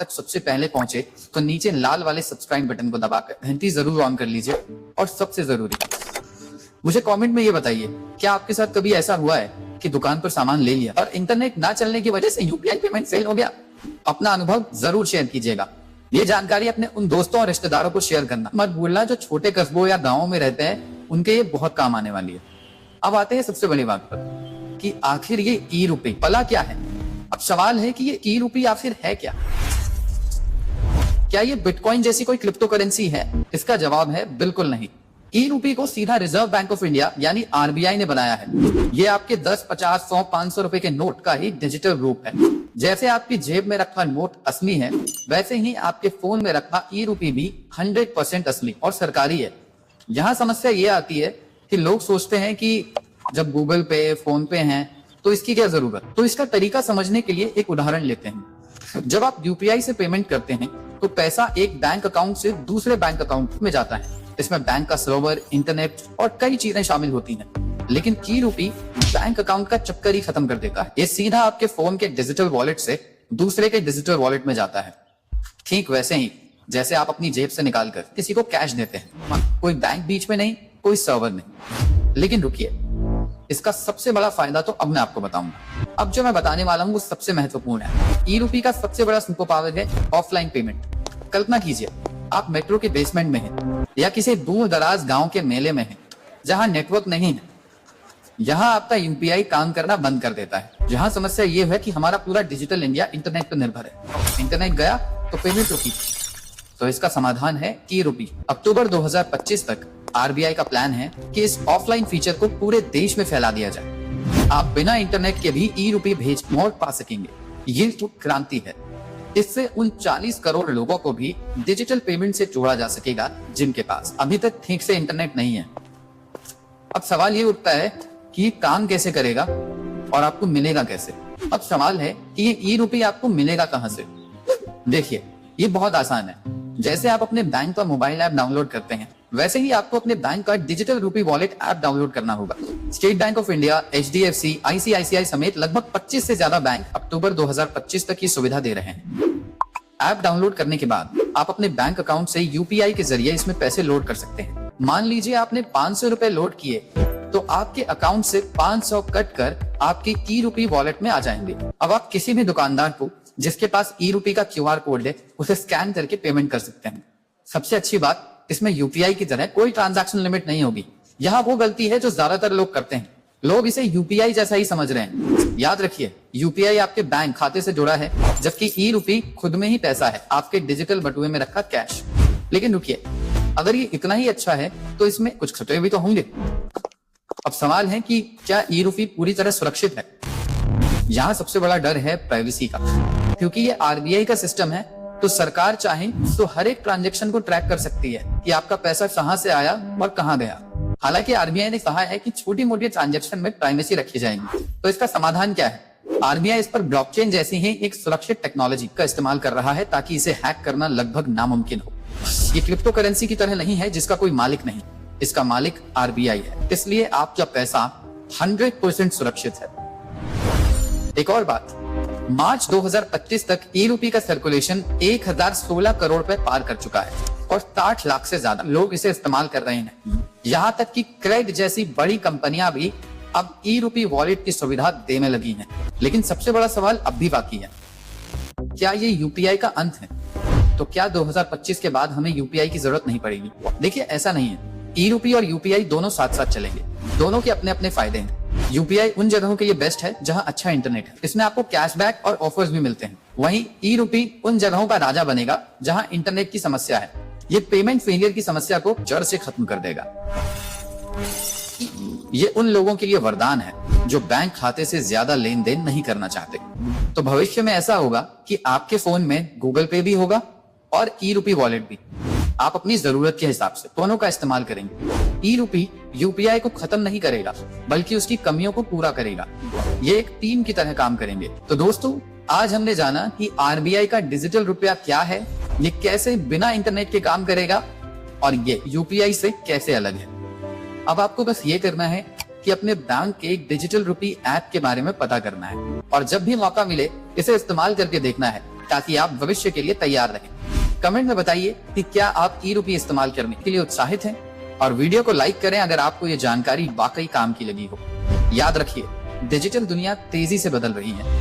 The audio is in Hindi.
तक सबसे पहले पहुंचे तो नीचे लाल वाले सब्सक्राइब बटन को दबाकर घंटी जरूर ऑन कर लीजिए। और सबसे जरूरी, मुझे कमेंट में ये बताइए, क्या आपके साथ कभी ऐसा हुआ है कि दुकान पर सामान ले लिया और इंटरनेट ना चलने की वजह से यूपीआई पेमेंट फेल हो गया? अपना अनुभव जरूर शेयर कीजिएगा। ये जानकारी अपने उन दोस्तों और रिश्तेदारों को शेयर करना मत भूलना जो छोटे कस्बों या गाँवों में रहते हैं, उनके ये बहुत काम आने वाली है। अब आते हैं सबसे बड़ी बात पर कि आखिर ये ई रुपये भला क्या है। अब सवाल है कि ये ई रुपये आखिर है क्या? क्या ये बिटकॉइन जैसी कोई क्रिप्टो करेंसी है? इसका जवाब है बिल्कुल नहीं। ई रुपये को सीधा रिजर्व बैंक ऑफ इंडिया यानी आरबीआई ने बनाया है। ये आपके 10, 50, 100, 500 रुपए के नोट का ही डिजिटल रूप है। जैसे आपकी जेब में रखा नोट असली है, वैसे ही आपके फोन में रखा ई रुपये भी 100% असली और सरकारी है। यहाँ समस्या ये आती है कि लोग सोचते हैं कि जब गूगल पे, फोन पे हैं तो इसकी क्या जरूरत। तो इसका तरीका समझने के लिए एक उदाहरण लेते हैं। जब आप यूपीआई से पेमेंट करते हैं तो पैसा एक बैंक अकाउंट से दूसरे बैंक अकाउंट में जाता है। इसमें बैंक का सर्वर, इंटरनेट और कई चीजें शामिल होती हैं। लेकिन ई रुपये बैंक अकाउंट का चक्कर ही खत्म कर देता है। ये सीधा आपके फोन के डिजिटल वॉलेट से दूसरे के डिजिटल वॉलेट में जाता है। ठीक वैसे ही जैसे आप अपनी जेब से निकालकर किसी को कैश देते हैं। कोई बैंक बीच में नहीं, कोई सर्वर नहीं। लेकिन रुकिए, इसका सबसे बड़ा फायदा तो अब मैं आपको बताऊंगा। अब जो मैं बताने वाला हूँ वो सबसे महत्वपूर्ण है। ई रुपये का सबसे बड़ा सुपर पावर है ऑफलाइन पेमेंट। कल्पना कीजिए, आप मेट्रो के बेसमेंट में हैं या किसी दूर दराज गांव के मेले में हैं जहां नेटवर्क नहीं है। यहां आपका यूपीआई काम करना बंद कर देता है। जहां समस्या ये है कि हमारा पूरा डिजिटल इंडिया इंटरनेट पर निर्भर है। इंटरनेट गया तो पेमेंट रुकी। तो इसका समाधान है ई रुपये। अक्टूबर 2025 तक आरबीआई का प्लान है कि इस ऑफलाइन फीचर को पूरे देश में फैला दिया जाए। आप बिना इंटरनेट के भी ई रुपये भेज और पा सकेंगे। ये तो क्रांति है। इससे उन 40 करोड़ लोगों को भी डिजिटल पेमेंट से जोड़ा जा सकेगा जिनके पास अभी तक ठीक से इंटरनेट नहीं है। अब सवाल ये उठता है कि ये काम कैसे करेगा और आपको मिलेगा कैसे। अब सवाल है कि ये ई रुपये आपको मिलेगा कहां से। देखिए, ये बहुत आसान है। जैसे आप अपने बैंक का मोबाइल ऐप डाउनलोड करते हैं, वैसे ही आपको अपने बैंक का डिजिटल रुपये वॉलेट ऐप डाउनलोड करना होगा। State bank of India, HDFC, ICICI समेत लगभग 25 से ज्यादा बैंक अक्टूबर 2025 तक ये सुविधा दे रहे हैं। ऐप डाउनलोड करने के बाद आप अपने बैंक अकाउंट से यूपीआई के जरिए इसमें पैसे लोड कर सकते हैं। मान लीजिए आपने 500 रुपए लोड किए तो आपके अकाउंट से 500 कट कर आपके ई रुपये वॉलेट में आ जाएंगे। अब आप किसी भी दुकानदार को जिसके पास ई रुपये का क्यूआर कोड है उसे स्कैन करके पेमेंट कर सकते हैं। सबसे अच्छी बात, इसमें यूपीआई की तरह कोई ट्रांजैक्शन लिमिट नहीं होगी। यहाँ वो गलती है जो ज्यादातर लोग करते हैं। लोग इसे यूपीआई जैसा ही समझ रहे हैं। याद रखिए, यूपीआई आपके बैंक खाते से जुड़ा है, जबकि ई रुपये खुद में ही पैसा है, आपके डिजिटल बटुए में रखा कैश। लेकिन रुकिए, अगर ये इतना ही अच्छा है तो इसमें कुछ खतरे भी तो होंगे। अब सवाल है कि क्या ई रुपये पूरी तरह सुरक्षित है? यहाँ सबसे बड़ा डर है प्राइवेसी का। क्योंकि ये आरबीआई का सिस्टम है तो सरकार चाहे तो हर एक ट्रांजैक्शन को ट्रैक कर सकती है कि आपका पैसा कहां से आया और कहां गया। हालांकि आरबीआई ने कहा है कि छोटी मोटी ट्रांजैक्शन में प्राइवेसी रखी जाएगी। तो इसका समाधान क्या है? आरबीआई इस पर ब्लॉकचेन जैसी ही एक सुरक्षित टेक्नोलॉजी का इस्तेमाल कर रहा है ताकि इसे हैक करना लगभग नामुमकिन हो। ये क्रिप्टो करेंसी की तरह नहीं है जिसका कोई मालिक नहीं। इसका मालिक आरबीआई है, इसलिए आपका पैसा 100% सुरक्षित है। एक और बात, मार्च 2025 तक ई रुपये का सर्कुलेशन 1016 करोड़ पे पार कर चुका है और 60 लाख से ज्यादा लोग इसे इस्तेमाल कर रहे हैं। यहाँ तक कि क्रेड जैसी बड़ी कंपनियां भी अब ई रुपये वॉलेट की सुविधा देने लगी हैं। लेकिन सबसे बड़ा सवाल अब भी बाकी है, क्या ये यूपीआई का अंत है? तो क्या 2025 के बाद हमें यूपीआई की जरूरत नहीं पड़ेगी? देखिए, ऐसा नहीं है। ई रुपये और यूपीआई दोनों साथ साथ चलेंगे। दोनों के अपने अपने फायदे हैं। यूपीआई उन जगहों के लिए बेस्ट है जहां अच्छा इंटरनेट है, इसमें आपको कैशबैक और ऑफर्स भी मिलते हैं। वहीं ई रुपये उन जगहों का राजा बनेगा जहां इंटरनेट की समस्या है। ये पेमेंट फेलियर की समस्या को जड़ से खत्म कर देगा। ये उन लोगों के लिए वरदान है जो बैंक खाते से ज्यादा लेन देन नहीं करना चाहते। तो भविष्य में ऐसा होगा कि आपके फोन में गूगल पे भी होगा और ई रुपये वॉलेट भी। आप अपनी जरूरत के हिसाब से दोनों का इस्तेमाल करेंगे। ई रुपये यूपीआई को खत्म नहीं करेगा, बल्कि उसकी कमियों को पूरा करेगा। ये एक टीम की तरह काम करेंगे। तो दोस्तों, आज हमने जाना कि आरबीआई का डिजिटल रुपया क्या है, ये कैसे बिना इंटरनेट के काम करेगा और ये यूपीआई से कैसे अलग है। अब आपको बस ये करना है कि अपने बैंक के डिजिटल रुपये ऐप के बारे में पता करना है और जब भी मौका मिले इसे इस्तेमाल करके देखना है ताकि आप भविष्य के लिए तैयार रहें। कमेंट में बताइए कि क्या आप ई-रूपी इस्तेमाल करने के लिए उत्साहित हैं, और वीडियो को लाइक करें अगर आपको ये जानकारी वाकई काम की लगी हो। याद रखिए, डिजिटल दुनिया तेजी से बदल रही है।